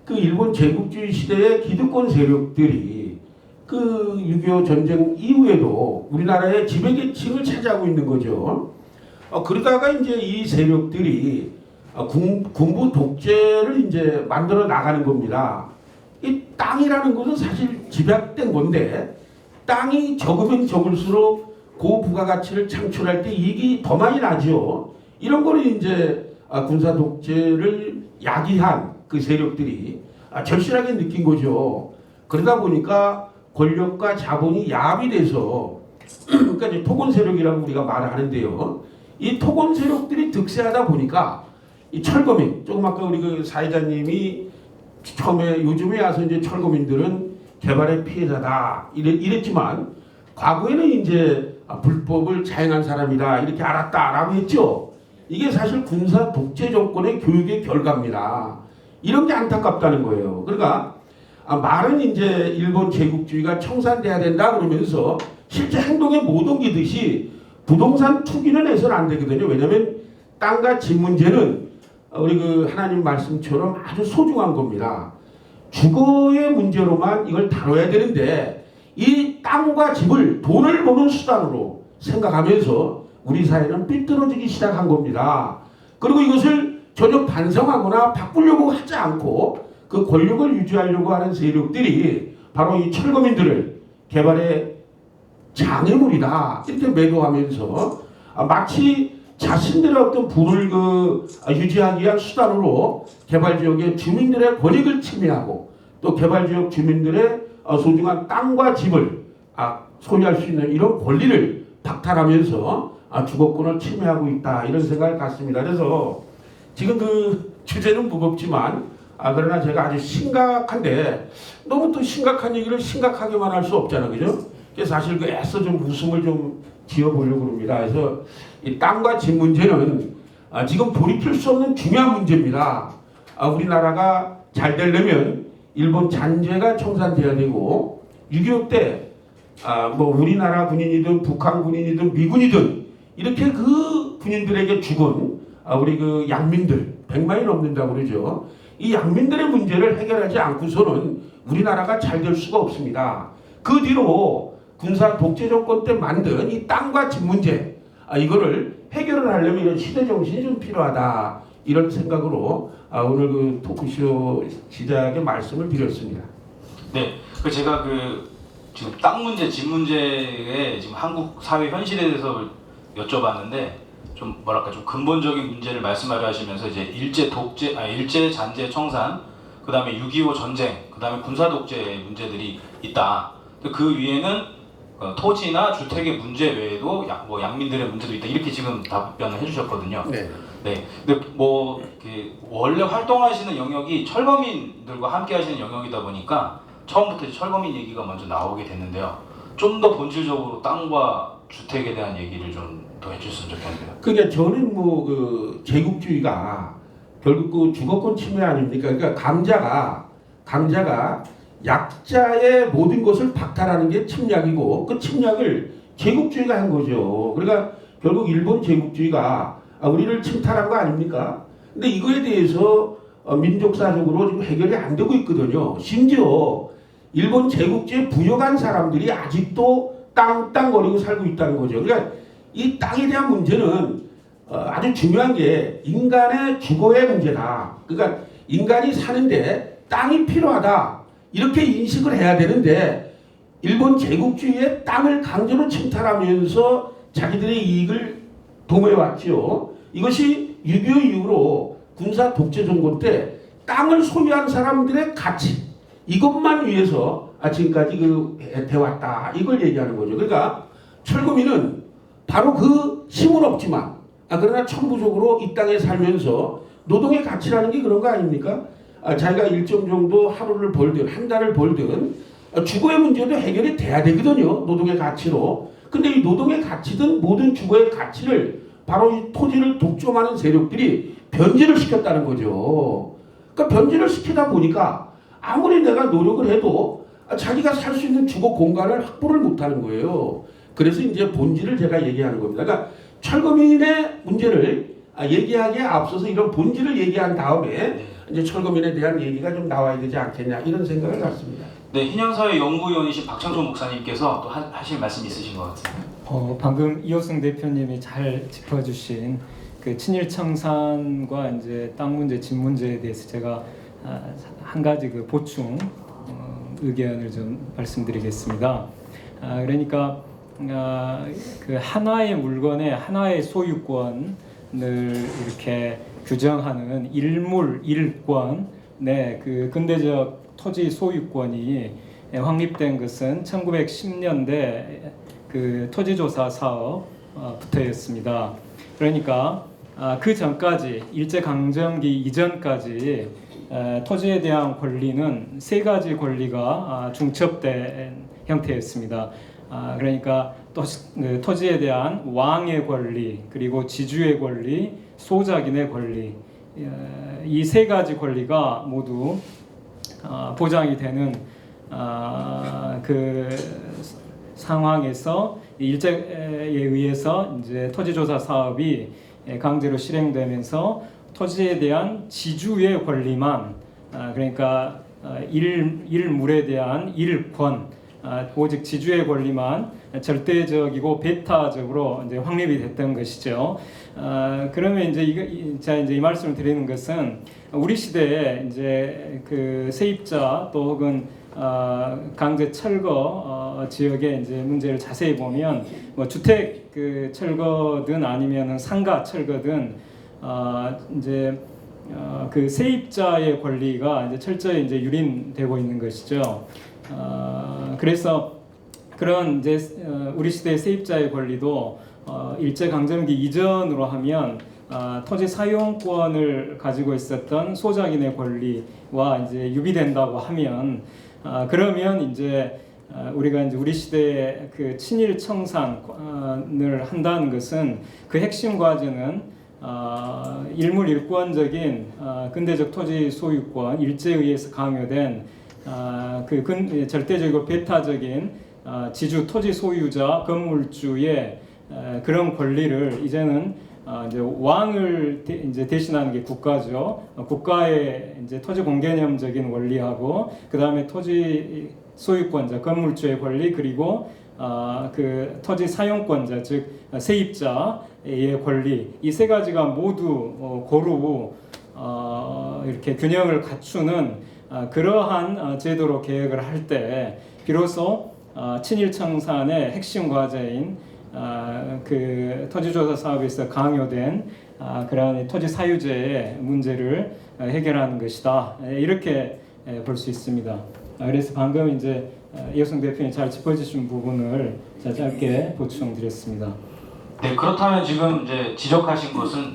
그 일본 제국주의 시대의 기득권 세력들이 그 6.25 전쟁 이후에도 우리나라의 지배계층을 차지하고 있는 거죠. 그러다가 이제 이 세력들이 군부 독재를 이제 만들어 나가는 겁니다. 이 땅이라는 것은 사실 집약된 건데 땅이 적으면 적을수록 고부가가치를 창출할 때 이익이 더 많이 나죠. 이런 거를 이제 군사 독재를 야기한 그 세력들이 절실하게 느낀 거죠. 그러다 보니까 권력과 자본이 야합이 돼서 그러니까 이제 토건 세력이라고 우리가 말을 하는데요. 이 토건 세력들이 득세하다 보니까 이 철거민, 조금 아까 우리 그 사회자님이 처음에 요즘에 와서 이제 철거민들은 개발의 피해자다 이랬지만 과거에는 이제 불법을 자행한 사람이다 이렇게 알았다라고 했죠. 이게 사실 군사 독재 정권의 교육의 결과입니다. 이런 게 안타깝다는 거예요. 그러니까 말은 이제 일본 제국주의가 청산돼야 된다 그러면서 실제 행동에 못 옮기듯이 부동산 투기는 해서는 안 되거든요. 왜냐하면 땅과 집 문제는 우리 그 하나님 말씀처럼 아주 소중한 겁니다. 주거의 문제로만 이걸 다뤄야 되는데 이 땅과 집을 돈을 버는 수단으로 생각하면서 우리 사회는 삐뚤어지기 시작한 겁니다. 그리고 이것을 전혀 반성하거나 바꾸려고 하지 않고 그 권력을 유지하려고 하는 세력들이 바로 이 철거민들을 개발의 장애물이다 이렇게 매도하면서 마치 자신들의 어떤 부를 유지하기 위한 수단으로 개발지역의 주민들의 권익을 침해하고 또 개발지역 주민들의 소중한 땅과 집을 소유할 수 있는 이런 권리를 박탈하면서 주거권을 침해하고 있다 이런 생각을 갖습니다. 그래서 지금 그 주제는 무겁지만 그러나 제가 아주 심각한데 너무 또 심각한 얘기를 심각하게만 할 수 없잖아요, 그죠? 그래서 사실 그 애써 좀 웃음을 좀 지어보려고 합니다. 그래서 이 땅과 집 문제는 지금 돌이킬 수 없는 중요한 문제입니다. 우리나라가 잘 되려면 일본 잔재가 청산돼야 되고 6.25 때 뭐 우리나라 군인이든 북한 군인이든 미군이든 이렇게 그 군인들에게 죽은 우리 그 양민들 100만이 넘는다고 그러죠. 이 양민들의 문제를 해결하지 않고서는 우리나라가 잘 될 수가 없습니다. 그 뒤로 군사 독재 정권 때 만든 이 땅과 집 문제 이거를 해결을 하려면 이런 시대 정신이 좀 필요하다 이런 생각으로 오늘 그 토크쇼 시작에 말씀을 드렸습니다. 네, 그 제가 지금 땅 문제, 집 문제에 지금 한국 사회 현실에 대해서 여쭤봤는데 좀 뭐랄까 좀 근본적인 문제를 말씀하려 하시면서 이제 일제 잔재 청산, 그 다음에 6.25 전쟁, 그 다음에 군사 독재 문제들이 있다. 그 위에는 토지나 주택의 문제 외에도 뭐 양민들의 문제도 있다. 이렇게 지금 답변을 해주셨거든요. 네. 네. 근데 뭐 원래 활동하시는 영역이 철거민들과 함께 하시는 영역이다 보니까 처음부터 철거민 얘기가 먼저 나오게 됐는데요. 좀 더 본질적으로 땅과 주택에 대한 얘기를 좀 더 해주셨으면 좋겠는데요. 그러니까 저는 뭐 그 제국주의가 결국 그 주거권 침해 아닙니까? 그러니까 강자가 약자의 모든 것을 박탈하는 게 침략이고 그 침략을 제국주의가 한 거죠. 그러니까 결국 일본 제국주의가 우리를 침탈한 거 아닙니까? 근데 이거에 대해서 민족사적으로 지금 해결이 안 되고 있거든요. 심지어 일본 제국주의에 부역한 사람들이 아직도 땅거리고 살고 있다는 거죠. 그러니까 이 땅에 대한 문제는 아주 중요한 게 인간의 주거의 문제다. 그러니까 인간이 사는데 땅이 필요하다. 이렇게 인식을 해야 되는데 일본 제국주의의 땅을 강제로 침탈하면서 자기들의 이익을 도모해왔죠. 이것이 6.25 이후로 군사 독재 정권 때 땅을 소유한 사람들의 가치 이것만 위해서 지금까지 해왔다. 이걸 얘기하는 거죠. 그러니까 철거민은 바로 그 힘은 없지만 그러나 천부적으로 이 땅에 살면서 노동의 가치라는 게 그런 거 아닙니까? 자기가 일정 정도 하루를 벌든 한 달을 벌든 주거의 문제도 해결이 돼야 되거든요. 노동의 가치로. 근데 이 노동의 가치든 모든 주거의 가치를 바로 이 토지를 독점하는 세력들이 변질을 시켰다는 거죠. 그러니까 변질을 시키다 보니까 아무리 내가 노력을 해도 자기가 살 수 있는 주거 공간을 확보를 못하는 거예요. 그래서 이제 본질을 제가 얘기하는 겁니다. 그러니까 철거민의 문제를 얘기하기에 앞서서 이런 본질을 얘기한 다음에 이제 철거민에 대한 얘기가 좀 나와야 되지 않겠냐 이런 생각을 갖습니다. 네, hin현사회 연구위원이신 박창조 목사님께서 또 하실 말씀 있으신 것 같습니다. 방금 이호승 대표님이 잘 짚어주신 그 친일 청산과 이제 땅 문제, 집 문제에 대해서 제가 한 가지 그 보충 의견을 좀 말씀드리겠습니다. 그러니까 그 하나의 물건의 하나의 소유권을 이렇게 규정하는 일물 일권의 그 근대적 토지 소유권이 확립된 것은 1910년대 그 토지조사 사업부터였습니다. 그러니까 그 전까지 일제강점기 이전까지 토지에 대한 권리는 세 가지 권리가 중첩된 형태였습니다. 그러니까 토지에 대한 왕의 권리, 그리고 지주의 권리, 소작인의 권리, 이 세 가지 권리가 모두 보장이 되는 그 상황에서 일제에 의해서 이제 토지조사 사업이 강제로 실행되면서 토지에 대한 지주의 권리만 그러니까 일물에 대한 일권 오직 지주의 권리만 절대적이고 배타적으로 이제 확립이 됐던 것이죠. 그러면 이제 제가 이제 이 말씀을 드리는 것은 우리 시대에 이제 그 세입자 또 혹은 강제 철거 지역의 이제 문제를 자세히 보면 뭐 주택 그 철거든 아니면은 상가 철거든 이제 그 세입자의 권리가 이제 철저히 이제 유린되고 있는 것이죠. 그래서 그런 이제 우리 시대의 세입자의 권리도 일제 강점기 이전으로 하면 토지 사용권을 가지고 있었던 소작인의 권리와 이제 유비된다고 하면 그러면 이제 우리가 이제 우리 시대의 그 친일 청산을 한다는 것은 그 핵심 과제는 일물 일권적인 근대적 토지 소유권 일제에 의해서 강요된 그 절대적이고 배타적인 지주 토지 소유자 건물주의 그런 권리를 이제는 이제 왕을 이제 대신하는 게 국가죠. 국가의 이제 토지 공개념적인 원리하고 그 다음에 토지 소유권자 건물주의 권리 그리고 그 토지 사용권자 즉 세입자의 권리 이 세 가지가 모두 고루 이렇게 균형을 갖추는 그러한 제도로 개혁을 할 때 비로소 친일 청산의 핵심 과제인 그 토지조사 사업에서 강요된 그러한 토지 사유제의 문제를 해결하는 것이다 이렇게 볼 수 있습니다. 그래서 방금 이제 이호승 대표님 잘 짚어주신 부분을 제가 짧게 보충드렸습니다. 네, 그렇다면 지금 이제 지적하신 것은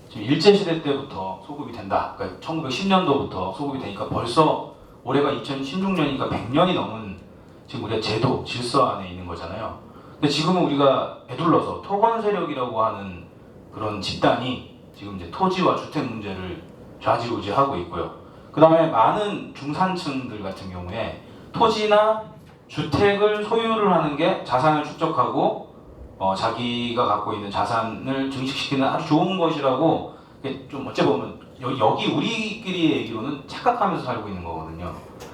지금 일제 시대 때부터 소급이 된다. 그러니까 1910년도부터 소급이 되니까 벌써 올해가 2016년이니까 100년이 넘은 지금 우리가 제도 질서 안에 있는 거잖아요. 근데 지금은 우리가 에둘러서 토건 세력이라고 하는 그런 집단이 지금 이제 토지와 주택 문제를 좌지우지하고 있고요. 그 다음에 많은 중산층들 같은 경우에 토지나 주택을 소유를 하는 게 자산을 축적하고 자기가 갖고 있는 자산을 증식시키는 아주 좋은 것이라고 좀 어째 보면 여기 우리끼리 얘기로는 착각하면서 살고 있는 거거든요.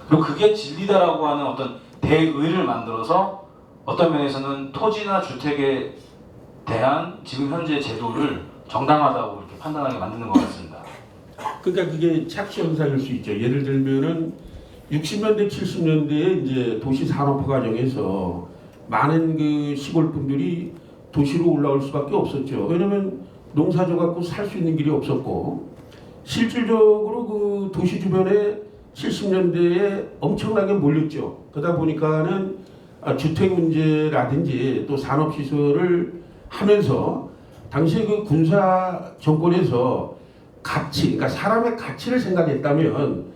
그리고 그게 진리다라고 하는 어떤 대의를 만들어서 어떤 면에서는 토지나 주택에 대한 지금 현재 제도를 정당하다고 이렇게 판단하게 만드는 것 같습니다. 그러니까 그게 착시 현상일 수 있죠. 예를 들면은 60년대, 70년대에 이제 도시 산업화 과정에서 많은 그 시골 분들이 도시로 올라올 수밖에 없었죠. 왜냐하면 농사져 갖고 살 수 있는 길이 없었고 실질적으로 그 도시 주변에 70년대에 엄청나게 몰렸죠. 그러다 보니까는 주택 문제라든지 또 산업 시설을 하면서 당시에 그 군사 정권에서 가치, 그러니까 사람의 가치를 생각했다면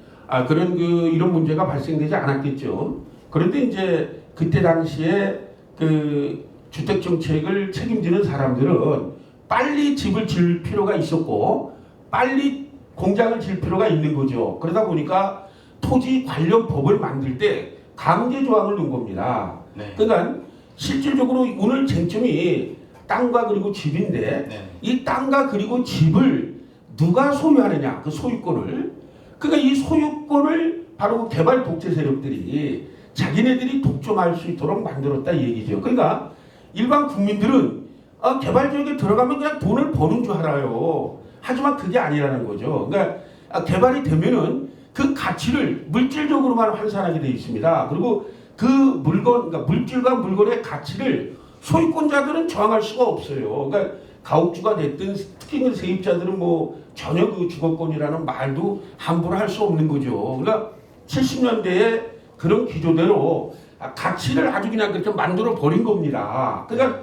그런 그 이런 문제가 발생되지 않았겠죠. 그런데 이제 그때 당시에 그 주택 정책을 책임지는 사람들은 빨리 집을 지을 필요가 있었고 빨리 공장을 지을 필요가 있는 거죠. 그러다 보니까 토지 관련 법을 만들 때 강제 조항을 넣은 겁니다. 네. 그러니까 실질적으로 오늘 쟁점이 땅과 그리고 집인데 네. 이 땅과 그리고 집을 누가 소유하느냐 그 소유권을 그러니까 이 소유권을 바로 개발 독재 세력들이 자기네들이 독점할 수 있도록 만들었다 이 얘기죠. 그러니까 일반 국민들은 개발 지역에 들어가면 그냥 돈을 버는 줄 알아요. 하지만 그게 아니라는 거죠. 그러니까 개발이 되면은 그 가치를 물질적으로만 환산하게 되어 있습니다. 그리고 그 물건, 그러니까 물질과 물건의 가치를 소유권자들은 저항할 수가 없어요. 그러니까 가옥주가 됐든 특히 세입자들은 뭐 전혀 그 주거권이라는 말도 함부로 할 수 없는 거죠. 그러니까 70년대에 그런 기조대로 가치를 아주 그냥 그렇게 만들어 버린 겁니다. 그러니까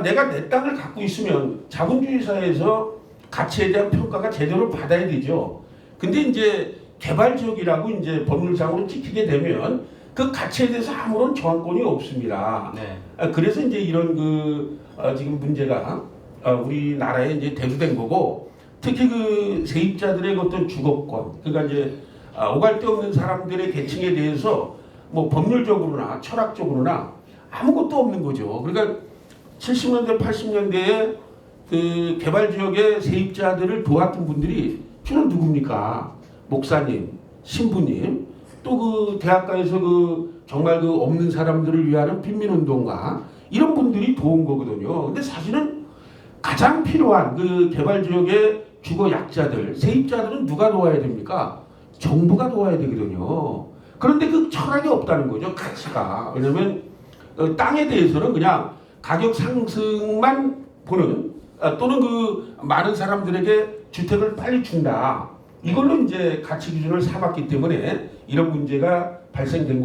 내가 내 땅을 갖고 있으면 자본주의 사회에서 가치에 대한 평가가 제대로 받아야 되죠. 근데 이제 개발 지역이라고 이제 법률상으로 찍히게 되면 그 가치에 대해서 아무런 저항권이 없습니다. 네. 그래서 이제 이런 지금 문제가 우리나라에 이제 대두된 거고, 특히 그 세입자들의 어떤 주거권, 그러니까 이제 오갈 데 없는 사람들의 계층에 대해서 뭐 법률적으로나 철학적으로나 아무것도 없는 거죠. 그러니까 70년대, 80년대에 그 개발 지역의 세입자들을 도왔던 분들이 주로 누굽니까? 목사님, 신부님, 또 그 대학가에서 그 정말 그 없는 사람들을 위하는 빈민운동가 이런 분들이 도운 거거든요. 근데 사실은 가장 필요한 그 개발 지역의 주거 약자들, 세입자들은 누가 도와야 됩니까? 정부가 도와야 되거든요. 그런데 그 철학이 없다는 거죠, 가치가. 왜냐면 땅에 대해서는 그냥 가격 상승만 보는, 또는 그 많은 사람들에게 주택을 빨리 준다. 이걸로 이제 가치 기준을 삼았기 때문에 이런 문제가 발생된